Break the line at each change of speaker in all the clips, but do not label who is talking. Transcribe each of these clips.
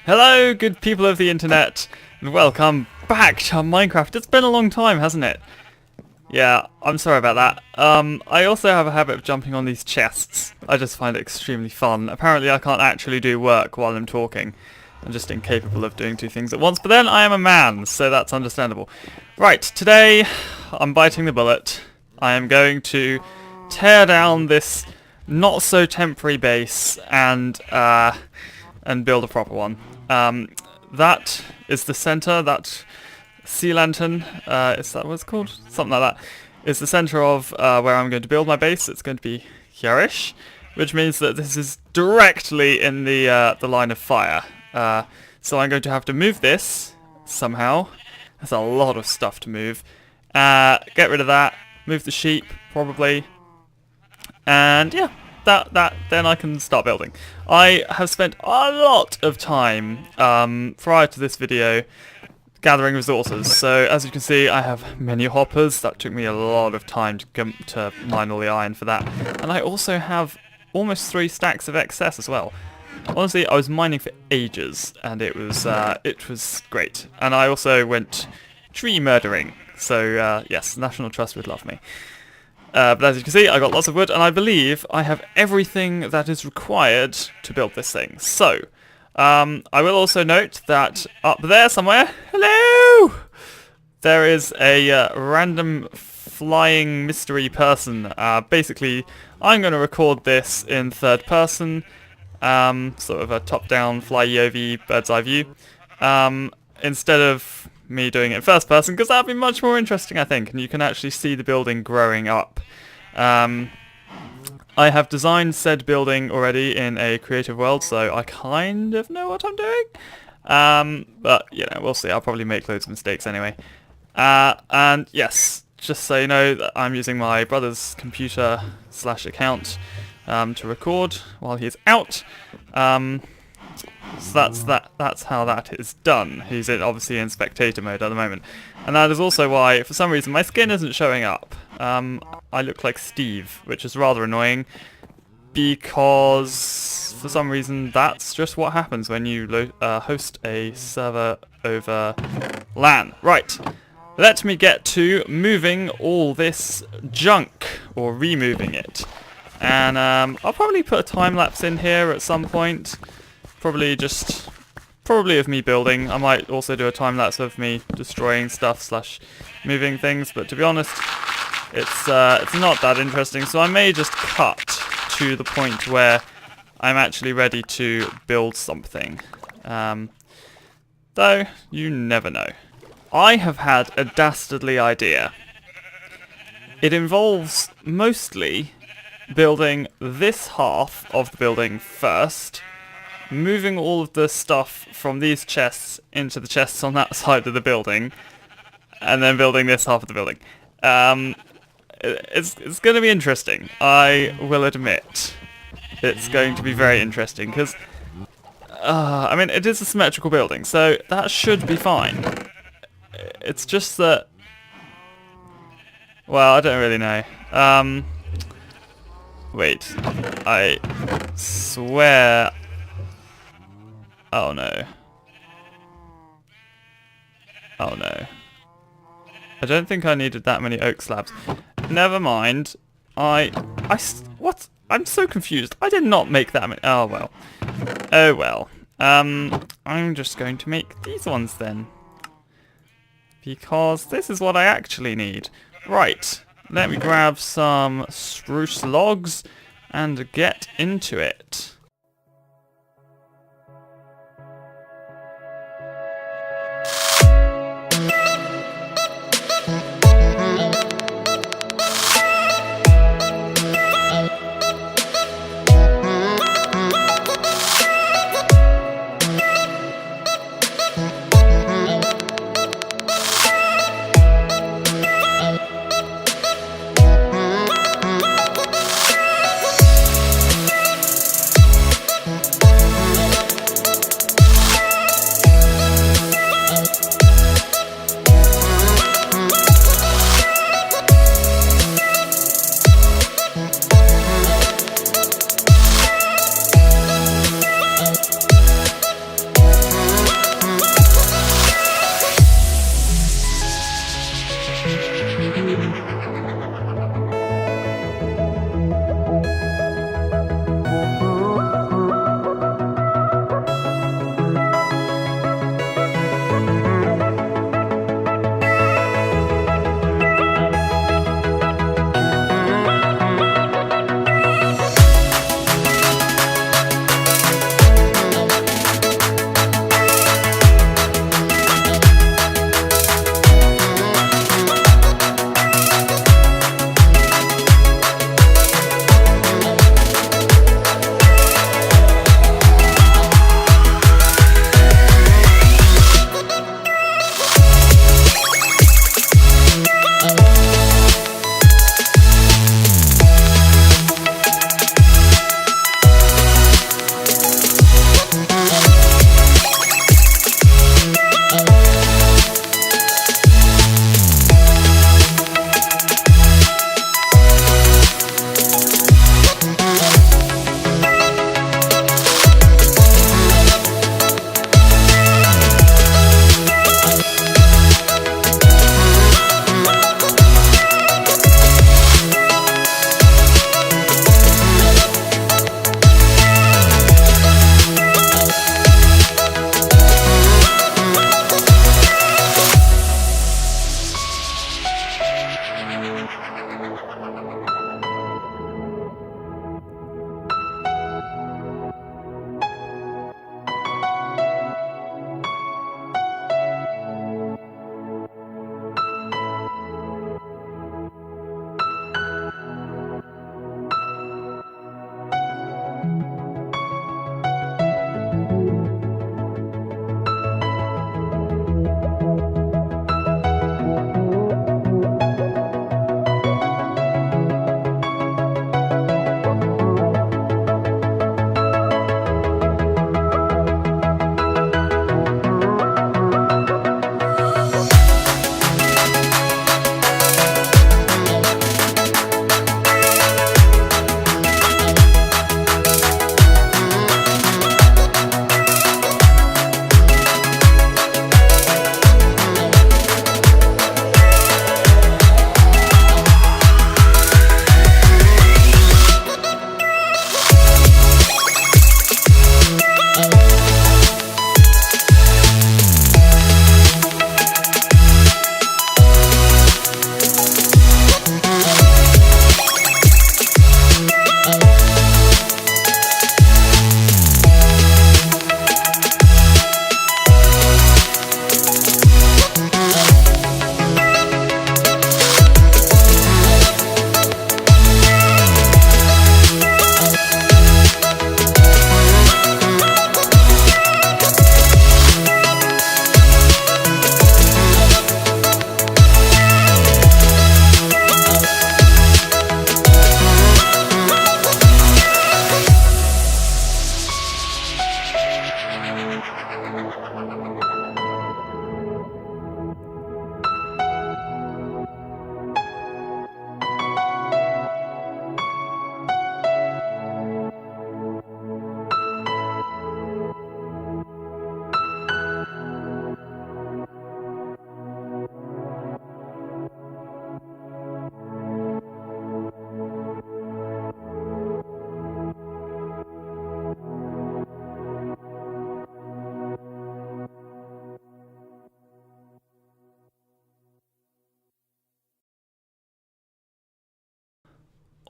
Hello, good people of the internet, and welcome back to Minecraft. It's been a long time, hasn't it? Yeah, I'm sorry about that. I also have a habit of jumping on these chests. I just find it extremely fun. Apparently I can't actually do work while I'm talking. I'm just incapable of doing two things at once, but then I am a man, so that's understandable. Right, today I'm biting the bullet. I am going to tear down this not so temporary base and build a proper one. That is the center, that sea lantern, is that what it's called? Something like that. Is the center of where I'm going to build my base. It's going to be here-ish, which means that this is directly in the line of fire. So I'm going to have to move this somehow. There's a lot of stuff to move. Get rid of that, move the sheep, probably. And yeah. Then I can start building. I have spent a lot of time prior to this video gathering resources. So as you can see, I have many hoppers. That took me a lot of time to mine all the iron for that. And I also have almost 3 stacks of excess as well. Honestly, I was mining for ages, and it was great. And I also went tree murdering. So yes, National Trust would love me. But as you can see, I got lots of wood, and I believe I have everything that is required to build this thing. So, I will also note that up there somewhere, hello, there is a random flying mystery person. Basically, I'm going to record this in third person, sort of a top-down fly-OV bird's eye view, instead of me doing it in first person, because that'd be much more interesting, I think, and you can actually see the building growing up. I have designed said building already in a creative world, so I kind of know what I'm doing. But, you know, we'll see. I'll probably make loads of mistakes anyway. And yes, just so you know, that I'm using my brother's computer/account to record while he's out. So that's how that is done. He's obviously in spectator mode at the moment. And that is also why, for some reason, my skin isn't showing up. I look like Steve, which is rather annoying, because for some reason that's just what happens when you host a server over LAN. Right, let me get to moving all this junk, or removing it. And I'll probably put a time-lapse in here at some point. Probably of me building. I might also do a time-lapse of me destroying stuff / moving things, but to be honest, it's not that interesting, so I may just cut to the point where I'm actually ready to build something. Though, you never know. I have had a dastardly idea. It involves mostly building this half of the building first, moving all of the stuff from these chests into the chests on that side of the building, and then building this half of the building. It's going to be interesting, I will admit. It's going to be very interesting, because, I mean, it is a symmetrical building, so that should be fine. It's just that, well, I don't really know. Wait, I swear... Oh no. Oh no. I don't think I needed that many oak slabs. Never mind. What? I'm so confused. I did not make that many. Oh well. Oh well. I'm just going to make these ones then. Because this is what I actually need. Right. Let me grab some spruce logs and get into it.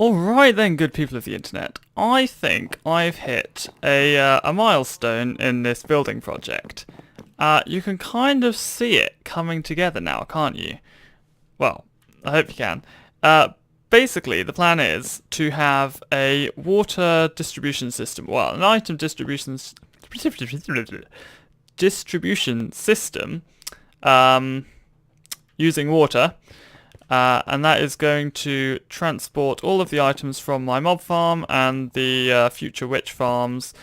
Alright then, good people of the internet. I think I've hit a milestone in this building project. You can kind of see it coming together now, can't you? Well, I hope you can. Basically, the plan is to have a water distribution system, well, an item distribution system using water. And that is going to transport all of the items from my mob farm and the future witch farms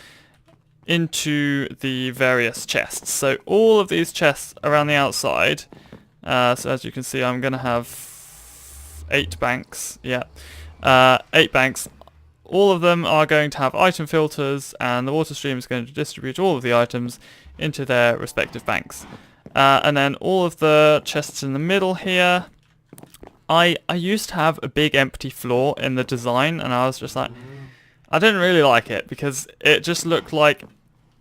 into the various chests. So all of these chests around the outside, so as you can see I'm going to have 8 banks, 8 banks. All of them are going to have item filters, and the water stream is going to distribute all of the items into their respective banks. And then all of the chests in the middle here, I used to have a big empty floor in the design, and I was just like, I didn't really like it because it just looked like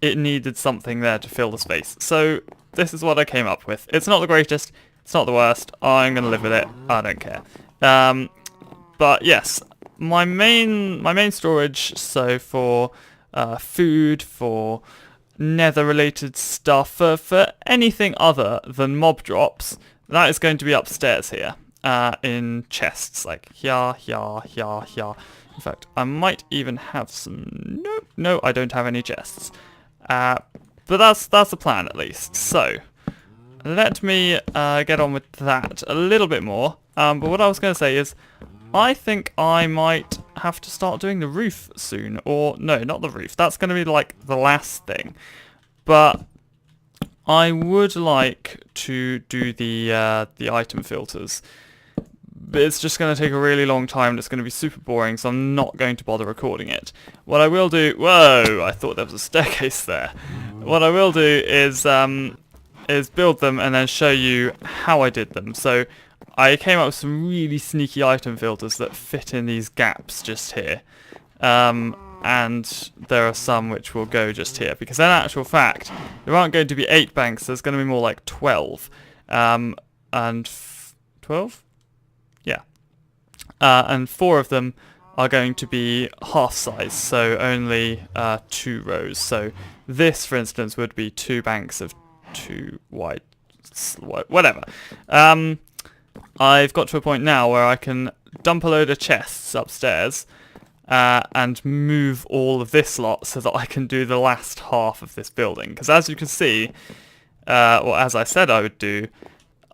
it needed something there to fill the space. So this is what I came up with. It's not the greatest, it's not the worst, I'm going to live with it, I don't care. But yes, my main storage, so for food, for nether related stuff, for anything other than mob drops, that is going to be upstairs here. In chests, like here. In fact, I might even have some... No, I don't have any chests. But that's the plan at least. So, let me get on with that a little bit more. But what I was going to say is, I think I might have to start doing the roof soon. Or, no, not the roof. That's going to be like the last thing. But I would like to do the item filters. But it's just going to take a really long time and it's going to be super boring, so I'm not going to bother recording it. What I will do... Whoa! I thought there was a staircase there. What I will do is build them and then show you how I did them. So I came up with some really sneaky item filters that fit in these gaps just here. And there are some which will go just here. Because in actual fact, there aren't going to be 8 banks, there's going to be more like 12. And 12? Yeah. And 4 of them are going to be half size, so only 2 rows. So this, for instance, would be 2 banks of 2 wide, whatever. I've got to a point now where I can dump a load of chests upstairs and move all of this lot so that I can do the last half of this building. Because as you can see, or as I said I would do,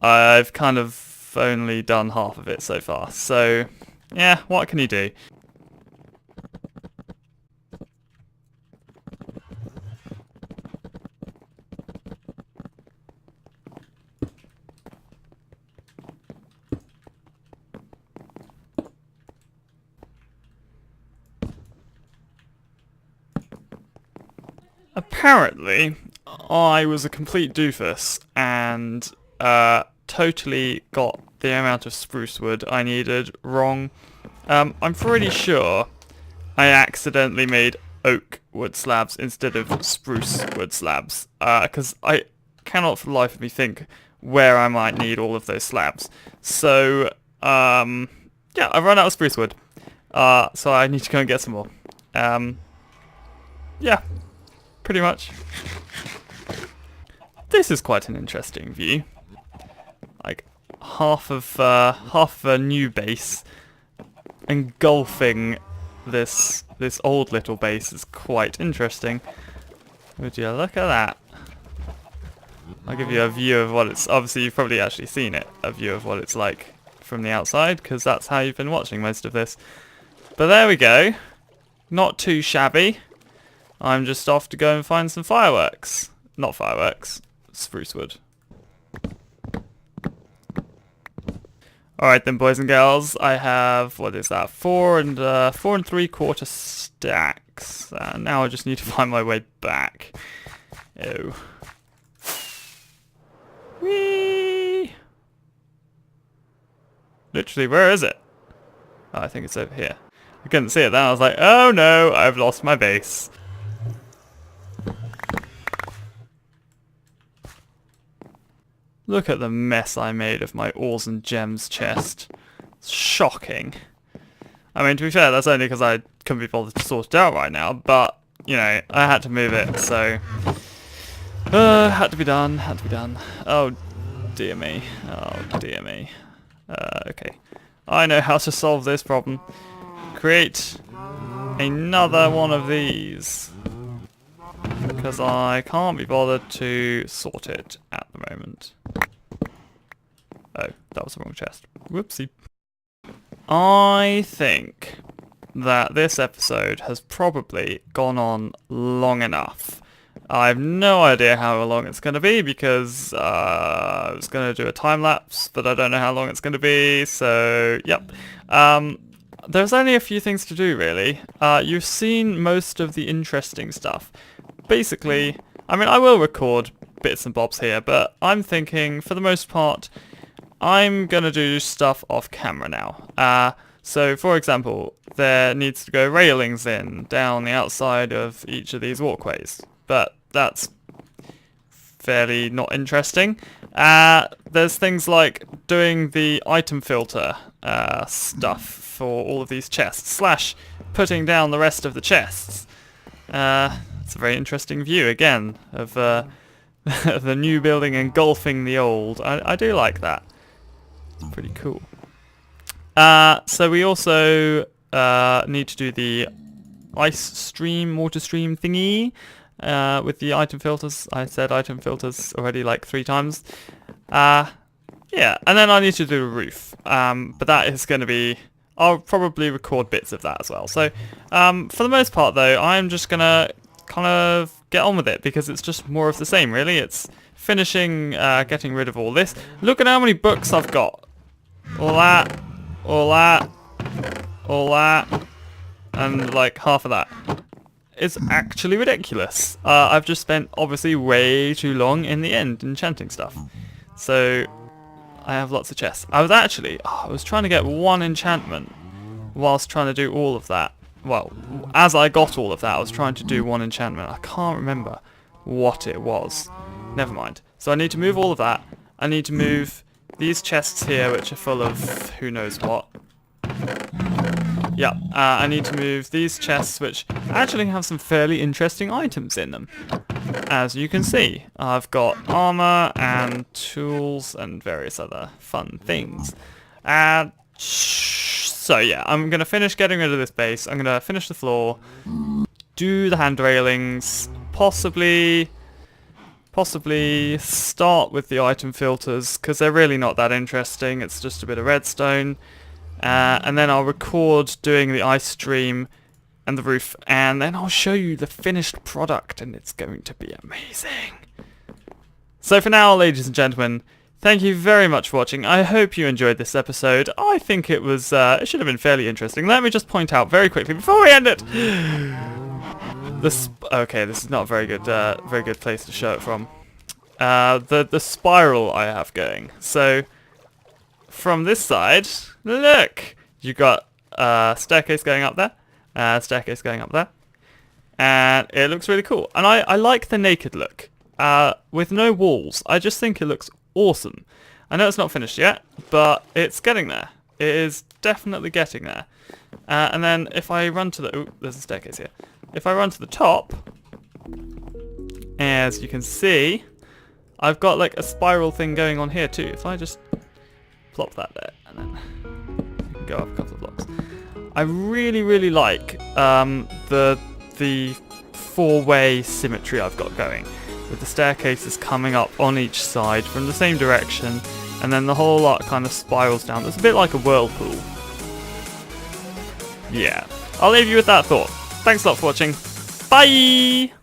I've kind of only done half of it so far. So, yeah, what can you do? Apparently, I was a complete doofus and totally got the amount of spruce wood I needed wrong. I'm pretty sure I accidentally made oak wood slabs instead of spruce wood slabs, because I cannot for the life of me think where I might need all of those slabs. So, yeah, I've run out of spruce wood, so I need to go and get some more. Yeah, pretty much. This is quite an interesting view. Like half of a new base engulfing this old little base is quite interesting. Would you look at that? I'll give you a view of what it's... Obviously, you've probably actually seen it. A view of what it's like from the outside, because that's how you've been watching most of this. But there we go. Not too shabby. I'm just off to go and find some fireworks. Not fireworks. Spruce wood. Alright then, boys and girls, I have, what is that, 4 and 3/4 stacks. Now I just need to find my way back. Oh. Whee! Literally, where is it? Oh, I think it's over here. I couldn't see it then, I was like, oh no, I've lost my base. Look at the mess I made of my ores and gems chest. It's shocking. I mean, to be fair, that's only because I couldn't be bothered to sort it out right now, but, you know, I had to move it, so... had to be done, had to be done. Oh, dear me. Oh, dear me. Okay. I know how to solve this problem. Create another one of these. Because I can't be bothered to sort it at the moment. Oh, that was the wrong chest. Whoopsie. I think that this episode has probably gone on long enough. I have no idea how long it's going to be because I was going to do a time lapse, but I don't know how long it's going to be, so yep. There's only a few things to do really. You've seen most of the interesting stuff. Basically, I mean, I will record bits and bobs here, but I'm thinking for the most part I'm going to do stuff off camera now. So for example, there needs to go railings in down the outside of each of these walkways. But that's fairly not interesting. There's things like doing the item filter stuff for all of these chests, / putting down the rest of the chests. It's a very interesting view, again, of the new building engulfing the old. I do like that. It's pretty cool. So we also need to do the ice stream, water stream thingy. With the item filters. I said item filters already like 3 times. Yeah, and then I need to do the roof. But that is going to be... I'll probably record bits of that as well. So, for the most part though, I'm just going to kind of get on with it because it's just more of the same really. It's finishing, getting rid of all this. Look at how many books I've got. All that, all that, all that, and like half of that. It's actually ridiculous. I've just spent obviously way too long in the end enchanting stuff. So I have lots of chests. I was trying to get 1 enchantment whilst trying to do all of that. Well, as I got all of that, I was trying to do 1 enchantment. I can't remember what it was. Never mind. So I need to move all of that. I need to move these chests here, which are full of who knows what. Yeah, I need to move these chests, which actually have some fairly interesting items in them. As you can see, I've got armor and tools and various other fun things. So yeah, I'm going to finish getting rid of this base. I'm going to finish the floor, do the hand railings, possibly start with the item filters, because they're really not that interesting. It's just a bit of redstone. And then I'll record doing the ice stream and the roof, and then I'll show you the finished product, and it's going to be amazing. So for now, ladies and gentlemen, thank you very much for watching. I hope you enjoyed this episode. I think it was, it should have been fairly interesting. Let me just point out very quickly before we end it. Okay, this is not a very good place to show it from. The spiral I have going. So from this side, look, you got a staircase going up there, staircase going up there, and it looks really cool. And I like the naked look, with no walls. I just think it looks awesome. I know it's not finished yet, but it's getting there. It is definitely getting there. And then if I run to the... Ooh, there's a staircase here. If I run to the top, as you can see, I've got like a spiral thing going on here too. If I just plop that there, and then you can go up a couple of blocks. I really like the 4-way symmetry I've got going, with the staircases coming up on each side from the same direction, and then the whole lot kind of spirals down. It's a bit like a whirlpool. Yeah, I'll leave you with that thought. Thanks a lot for watching. Bye!